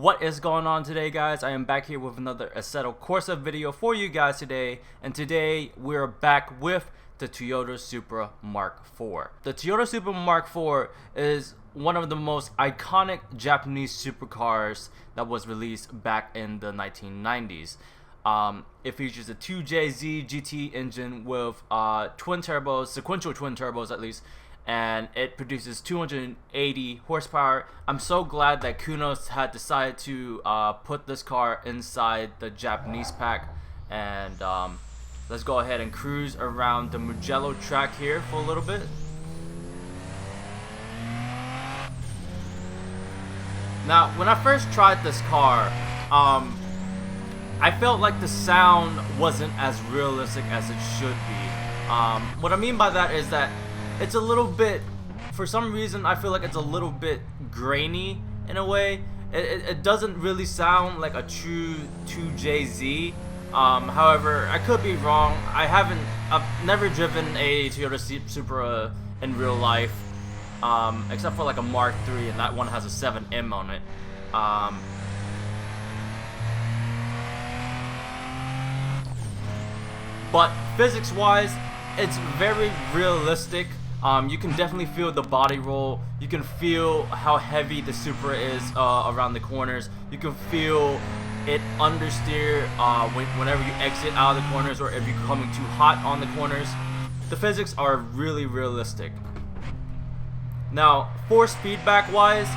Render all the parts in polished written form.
What is going on today, guys? I am back here with another ASSETTO CORSA video for you guys today, and today we're back with the Toyota Supra Mark IV. The Toyota Supra Mark IV is one of the most iconic Japanese supercars that was released back in the 1990s. It features a 2JZ GT engine with twin turbos, sequential twin turbos at least, and it produces 280 horsepower. I'm so glad that Kunos had decided to put this car inside the Japanese pack, and let's go ahead and cruise around the Mugello track here for a little bit. Now, when I first tried this car, I felt like the sound wasn't as realistic as it should be. What I mean by that is that it's a little bit, for some reason, I feel like it's a little bit grainy in a way. It doesn't really sound like a true 2JZ. However, I could be wrong. I've never driven a Toyota Supra in real life, except for like a Mark III, and that one has a 7M on it. But physics-wise, it's very realistic. You can definitely feel the body roll. You can feel how heavy the Supra is around the corners. You can feel it understeer whenever you exit out of the corners, or if you're coming too hot on the corners. The physics are really realistic. Now, force feedback wise,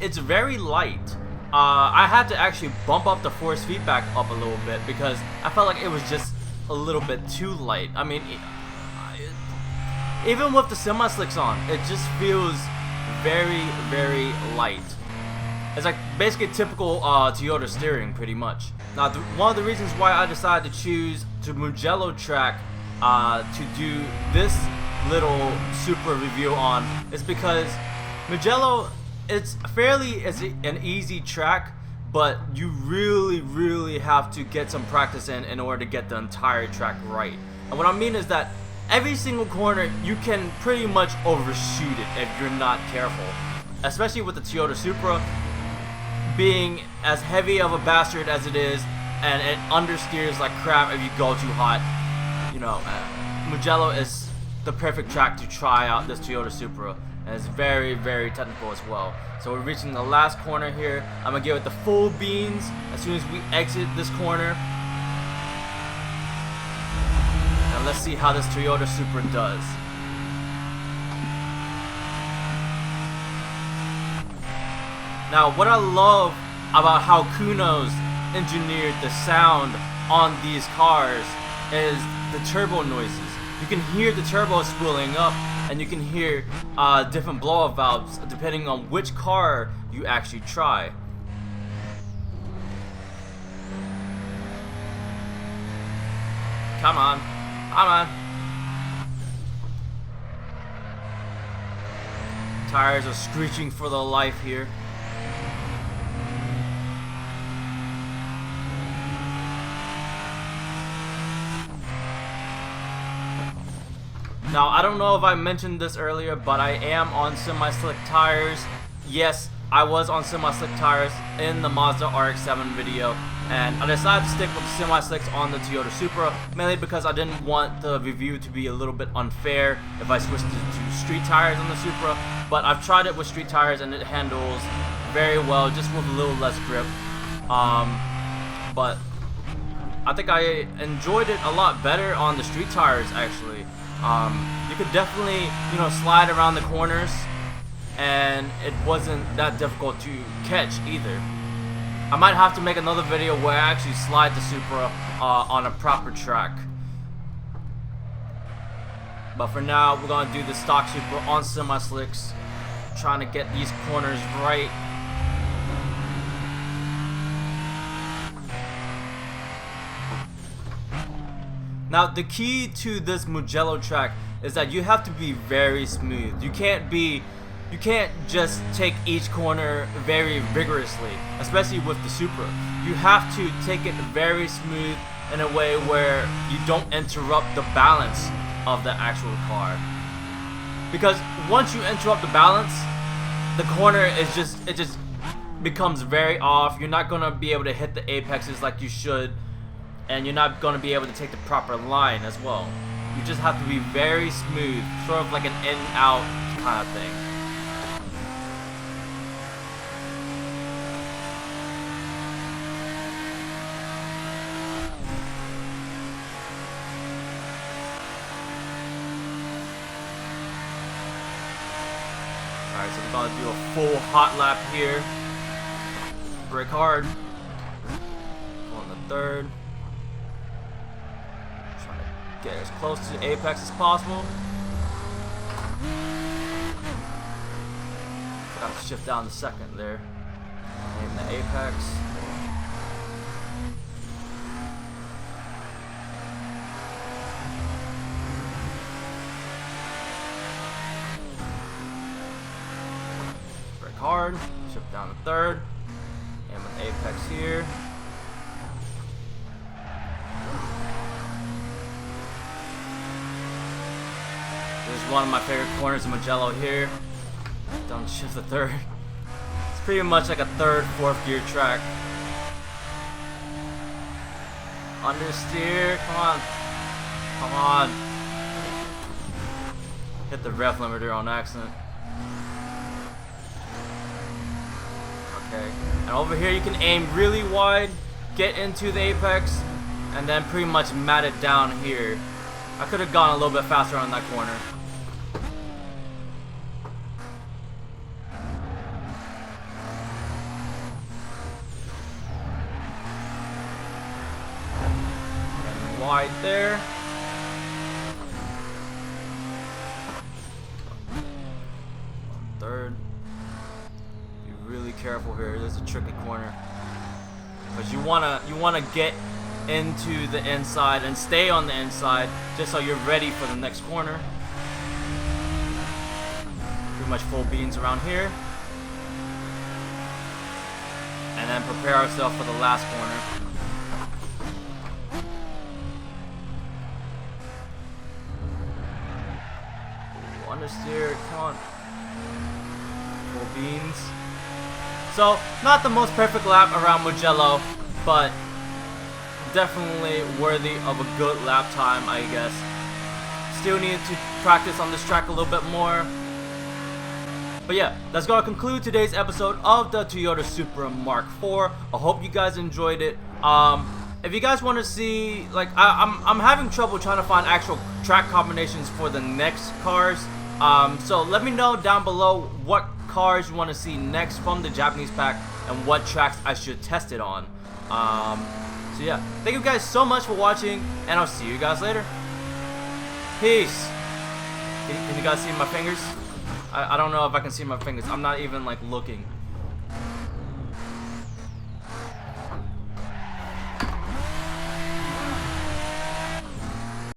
it's very light. I had to actually bump up the force feedback up a little bit because I felt like it was just a little bit too light. I mean, even with the semi-slicks on, it just feels very, very light. It's like basically typical Toyota steering, pretty much. Now, one of the reasons why I decided to choose the Mugello track to do this little Supra review on is because Mugello, it's an easy track, but you really have to get some practice in order to get the entire track right. And what I mean is that every single corner you can pretty much overshoot it if you're not careful, especially with the Toyota Supra being as heavy of a bastard as it is, and it understeers like crap if you go too hot. You know, Mugello is the perfect track to try out this Toyota Supra, and it's very technical as well. So we're reaching the last corner here. I'm gonna give it the full beans as soon as we exit this corner. And let's see how this Toyota Supra does. Now, what I love about how Kunos engineered the sound on these cars is the turbo noises. You can hear the turbo spooling up, and you can hear different blow-off valves depending on which car you actually try. Come on. Come on. Tires are screeching for the life here. Now, I don't know if I mentioned this earlier, but I am on semi-slick tires. Yes, I was on semi-slick tires in the Mazda RX-7 video, and I decided to stick with the semi-slicks on the Toyota Supra, mainly because I didn't want the review to be a little bit unfair if I switched to street tires on the Supra. But I've tried it with street tires, and it handles very well, just with a little less grip. But I think I enjoyed it a lot better on the street tires, actually. You could definitely, slide around the corners, and it wasn't that difficult to catch either. I might have to make another video where I actually slide the Supra on a proper track. But for now, we're gonna do the stock Supra on semi-slicks, trying to get these corners right. Now, the key to this Mugello track is that you have to be very smooth. You can't just take each corner very vigorously, especially with the Supra. You have to take it very smooth in a way where you don't interrupt the balance of the actual car. Because once you interrupt the balance, the corner is just becomes very off. You're not gonna be able to hit the apexes like you should, and you're not gonna be able to take the proper line as well. You just have to be very smooth, sort of like an in and out kind of thing. Alright, so we're gonna do a full hot lap here. Brake hard. On the third. Trying to get as close to the apex as possible. Forgot to shift down the second there. Aim the apex. Hard, shift down to third, and an apex here. There's one of my favorite corners of Mugello here. Down shift to third. It's pretty much like a third, fourth gear track. Understeer, come on, come on. Hit the ref limiter on accident. Okay. And over here you can aim really wide, get into the apex, and then pretty much mat it down here. I could have gone a little bit faster on that corner. And wide there. Third. Really careful here. This is a tricky corner, because you wanna get into the inside and stay on the inside just so you're ready for the next corner. Pretty much full beans around here, and then prepare ourselves for the last corner. Ooh, understeer, come on. Full beans. So, not the most perfect lap around Mugello, but definitely worthy of a good lap time, I guess. Still need to practice on this track a little bit more. But yeah, that's going to conclude today's episode of the Toyota Supra Mark IV. I hope you guys enjoyed it. If you guys want to see, like, I'm having trouble trying to find actual track combinations for the next cars. So let me know down below what cars you want to see next from the Japanese pack and what tracks I should test it on. So yeah, thank you guys so much for watching, and I'll see you guys later. Peace. Can you guys see my fingers? I don't know if I can see my fingers. I'm not even like looking.